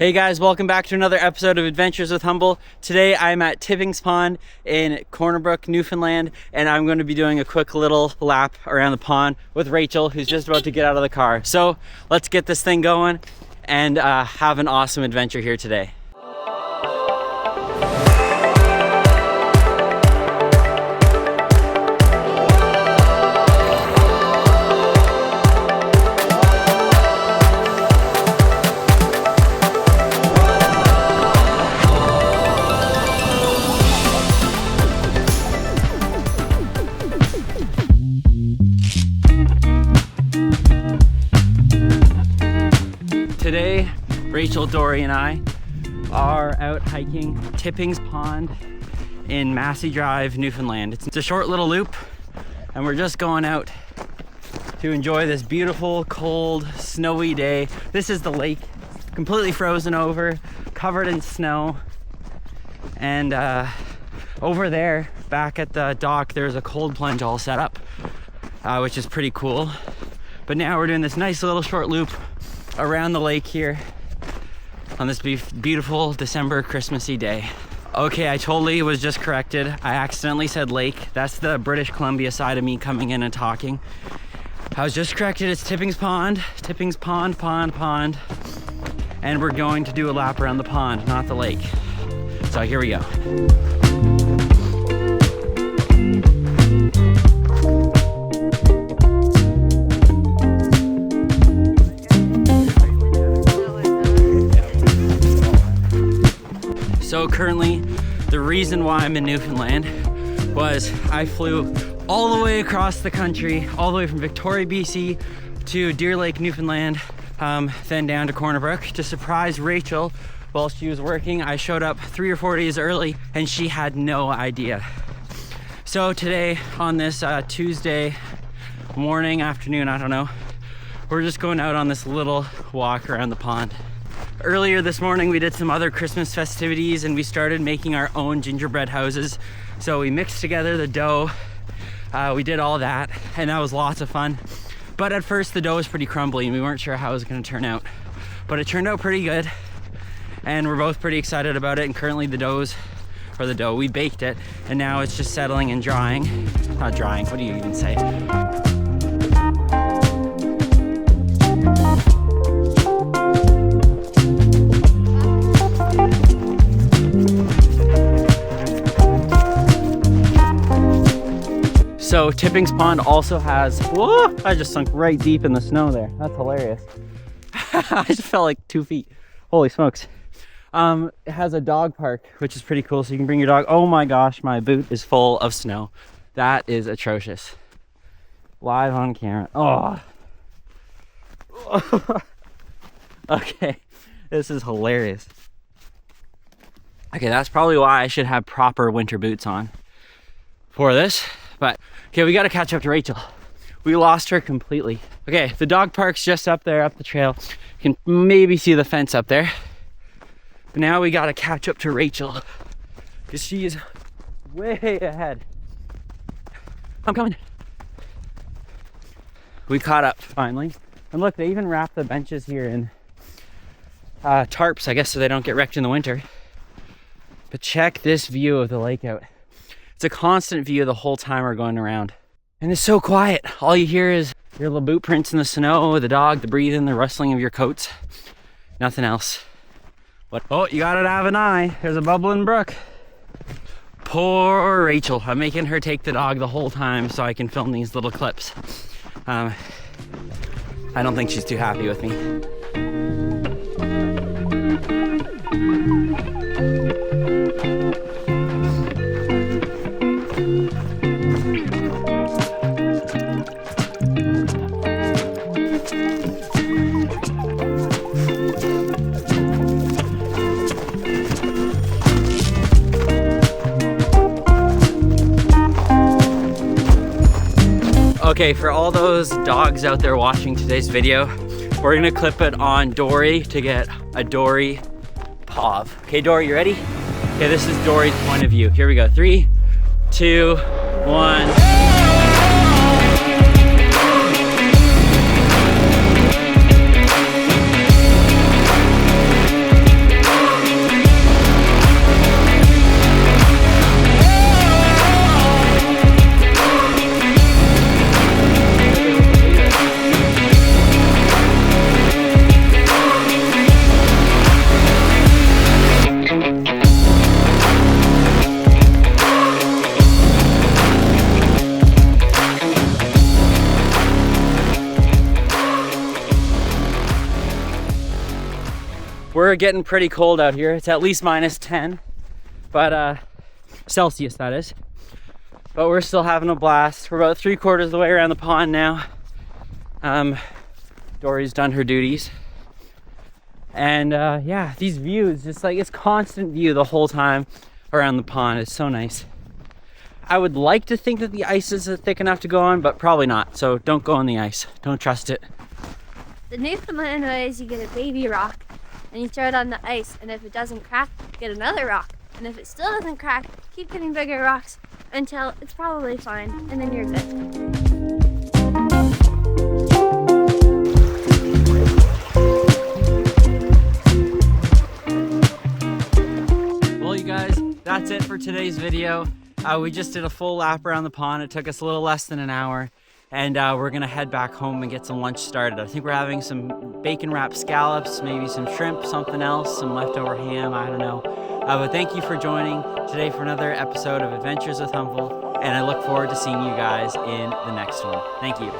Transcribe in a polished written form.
Hey guys, welcome back to another episode of Adventures with Humble. Today I'm at Tipping's Pond in Corner Brook, Newfoundland, and I'm going to be doing a quick little lap around the pond with Rachel, who's just about to get out of the car. So let's get this thing going and have an awesome adventure here today. Today, Rachel, Dory, and I are out hiking Tipping's Pond in Massey Drive, Newfoundland. It's a short little loop, and we're just going out to enjoy this beautiful, cold, snowy day. This is the lake, completely frozen over, covered in snow. And over there, back at the dock, there's a cold plunge all set up, which is pretty cool. But now we're doing this nice little short loop around the lake here on this beautiful December Christmassy day. Okay, I totally was just corrected. I accidentally said lake. That's the British Columbia side of me coming in and talking. I was just corrected. It's Tipping's Pond. Tipping's Pond. And we're going to do a lap around the pond, not the lake. So here we go. So currently, the reason why I'm in Newfoundland was I flew all the way across the country, all the way from Victoria, BC to Deer Lake, Newfoundland, then down to Corner Brook to surprise Rachel while she was working. I showed up 3 or 4 days early and she had no idea. So today on this Tuesday morning, afternoon, I don't know, we're just going out on this little walk around the pond. Earlier this morning, we did some other Christmas festivities and we started making our own gingerbread houses. So we mixed together the dough, we did all that, and that was lots of fun. But at first the dough was pretty crumbly and we weren't sure how it was gonna turn out. But it turned out pretty good and we're both pretty excited about it. And currently we baked it and now it's just settling and drying. Not drying, what do you even say? So Tipping's Pond also has, whoa, I just sunk right deep in the snow there. That's hilarious. I just fell like 2 feet. Holy smokes. It has a dog park, which is pretty cool. So you can bring your dog. Oh my gosh, my boot is full of snow. That is atrocious. Live on camera. Oh. Okay, this is hilarious. Okay, that's probably why I should have proper winter boots on for this. But okay, we got to catch up to Rachel. We lost her completely. Okay, the dog park's just up there, up the trail. You can maybe see the fence up there. But now we got to catch up to Rachel because she is way ahead. I'm coming. We caught up finally. And look, they even wrap the benches here in tarps, I guess, so they don't get wrecked in the winter. But check this view of the lake out. It's a constant view the whole time we're going around. And it's so quiet. All you hear is your little boot prints in the snow, the dog, the breathing, the rustling of your coats. Nothing else. What? Oh, you gotta have an eye. There's a bubbling brook. Poor Rachel. I'm making her take the dog the whole time so I can film these little clips. I don't think she's too happy with me. Okay, for all those dogs out there watching today's video, we're gonna clip it on Dory to get a Dory POV. Okay, Dory, you ready? Okay, this is Dory's point of view. Here we go, 3, 2, 1. we're getting pretty cold out here. It's at least -10, but Celsius that is. But we're still having a blast. We're about 3/4 of the way around the pond now. Dory's done her duties. And yeah, these views, just like it's constant view the whole time around the pond. It's so nice. I would like to think that the ice is thick enough to go on, but probably not. So don't go on the ice. Don't trust it. The Newfoundland way is you get a baby rock and you throw it on the ice, and if it doesn't crack, get another rock. And if it still doesn't crack, keep getting bigger rocks until it's probably fine, and then you're good. That's it for today's video. We just did a full lap around the pond. It took us a little less than an hour, and we're gonna head back home and get some lunch started. I think we're having some bacon wrapped scallops, maybe some shrimp, something else, some leftover ham, I don't know. But thank you for joining today for another episode of Adventures with Humble, and I look forward to seeing you guys in the next one. Thank you.